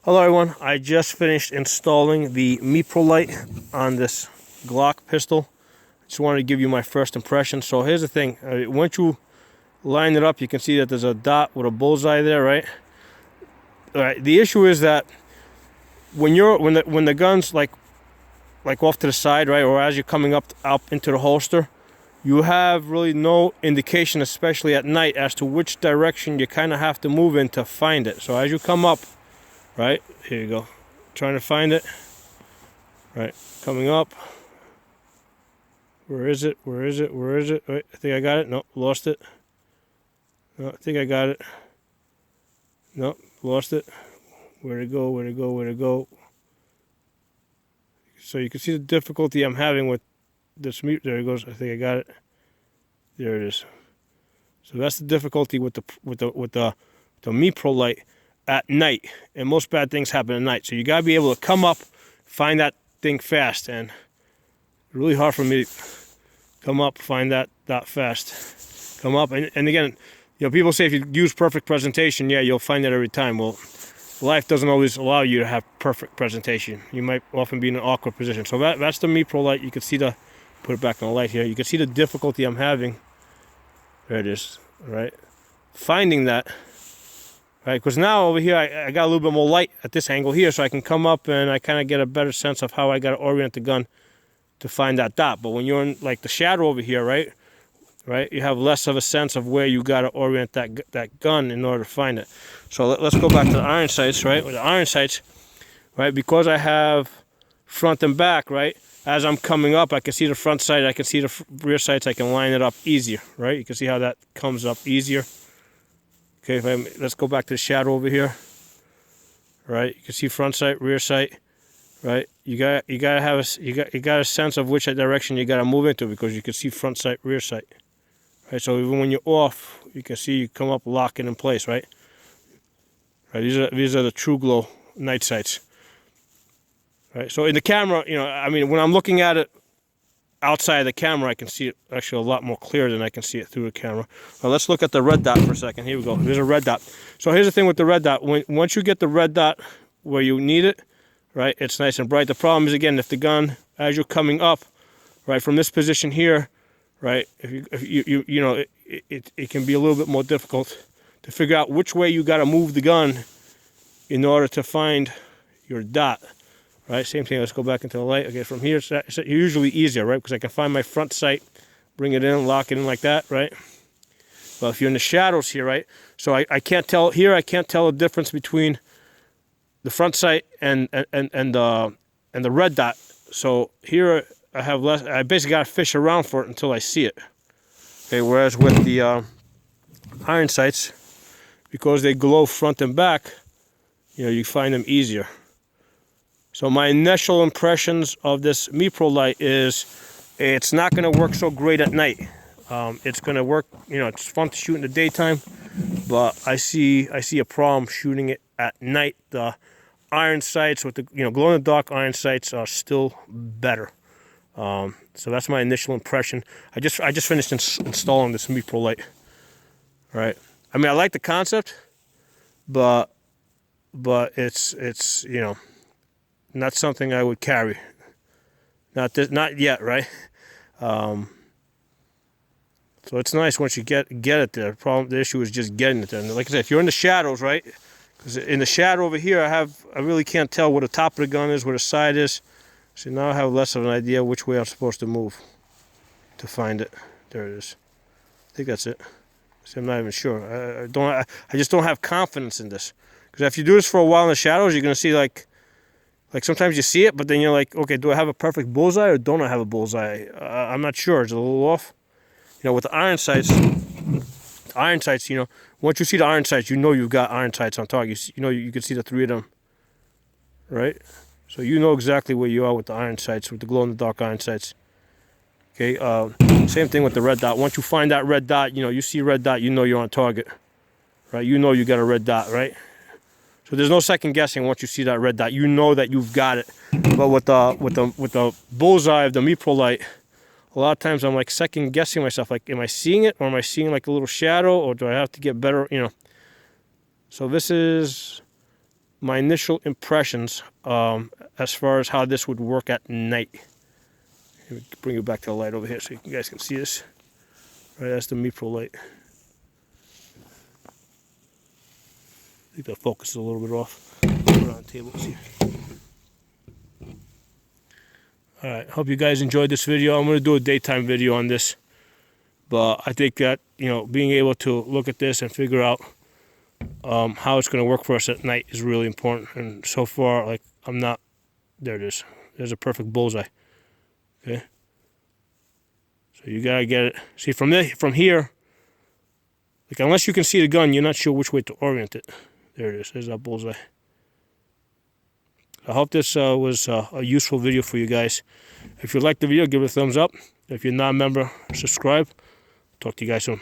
Hello everyone, I just finished installing the Meprolight on this Glock pistol. Just wanted to give you my first impression. So here's the thing, once you line it up, you can see that there's a dot with a bullseye there, right? All right. The issue is that when the gun's like off to the side, right, or as you're coming up into the holster, you have really no indication, especially at night, as to which direction you kind of have to move in to find it. So as you come up, right, here you go, trying to find it, right, coming up, where is it, wait, I think I got it, no, lost it, no, I think I got it, no, lost it, where'd it go, so you can see the difficulty I'm having with this mute. There it goes, I think I got it, there it is. So that's the difficulty with the Meprolight at night, and most bad things happen at night. So you gotta be able to come up, find that thing fast, and it's really hard for me to come up, find that fast. Come up, and again, you know, people say if you use perfect presentation, yeah, you'll find that every time. Well, life doesn't always allow you to have perfect presentation. You might often be in an awkward position. So that's the Meprolight. You can see put it back on the light here. You can see the difficulty I'm having. There it is, right? Finding that. Right, because now over here I got a little bit more light at this angle here, so I can come up and I kind of get a better sense of how I got to orient the gun to find that dot. But when you're in like the shadow over here, right, you have less of a sense of where you got to orient that gun in order to find it. So let's go back to the iron sights, right? With the iron sights, right, because I have front and back, right, as I'm coming up, I can see the front sight, I can see the rear sights, I can line it up easier, right? You can see how that comes up easier. Okay, let's go back to the shadow over here. Right, you can see front sight, rear sight. Right, you got a sense of which direction you got to move into, because you can see front sight, rear sight. Right, so even when you're off, you can see you come up, lock it in place. Right. Right, these are the True Glow night sights. Right, so in the camera, you know, I mean, when I'm looking at it outside of the camera, I can see it actually a lot more clear than I can see it through the camera. Now let's look at the red dot for a second. Here we go. There's a red dot. So here's the thing with the red dot. Once you get the red dot where you need it, right, it's nice and bright. The problem is, again, if the gun, as you're coming up, right, from this position here, right, if you know, it can be a little bit more difficult to figure out which way you got to move the gun in order to find your dot. Right, same thing. Let's go back into the light. Okay, from here, it's usually easier, right? Because I can find my front sight, bring it in, lock it in like that, right? Well, if you're in the shadows here, right? So I can't tell here. I can't tell the difference between the front sight and the red dot. So here I have less. I basically got to fish around for it until I see it. Okay, whereas with the iron sights, because they glow front and back, you know, you find them easier. So my initial impressions of this Meprolight is it's not going to work so great at night. It's going to work, you know, it's fun to shoot in the daytime, but I see a problem shooting it at night. The iron sights with the, you know, glow in the dark iron sights are still better. So that's my initial impression. I just finished installing this Meprolight. Right. I mean, I like the concept, but it's you know, not something I would carry. Not yet, right? So it's nice once you get it there. The issue is just getting it there. And like I said, if you're in the shadows, right? Because in the shadow over here, I really can't tell where the top of the gun is, where the side is. So now I have less of an idea which way I'm supposed to move to find it. There it is. I think that's it. See, I'm not even sure. I just don't have confidence in this. Because if you do this for a while in the shadows, you're gonna see like sometimes you see it, but then you're like, okay, do I have a perfect bullseye or don't I have a bullseye? I'm not sure. It's a little off. You know, with the iron sights, you know, once you see the iron sights, you know you've got iron sights on target. You know, you can see the three of them, right? So you know exactly where you are with the iron sights, with the glow-in-the-dark iron sights. Okay, same thing with the red dot. Once you find that red dot, you know, you see red dot, you know you're on target, right? You know you got a red dot, right? So there's no second guessing once you see that red dot. You know that you've got it. But with the bullseye of the Meprolight, a lot of times I'm like second guessing myself. Like, am I seeing it, or am I seeing like a little shadow, or do I have to get better? You know. So this is my initial impressions as far as how this would work at night. Let me bring you back to the light over here so you guys can see this. Right, that's the Meprolight. I think the focus is a little bit off. Put it on the table. See. Alright, hope you guys enjoyed this video. I'm going to do a daytime video on this. But I think that, you know, being able to look at this and figure out how it's going to work for us at night is really important. And so far, like, I'm not... There it is. There's a perfect bullseye. Okay? So you got to get it. See, from here, like, unless you can see the gun, you're not sure which way to orient it. There it is. There's that bullseye. I hope this was a useful video for you guys. If you liked the video, give it a thumbs up. If you're not a member, subscribe. Talk to you guys soon.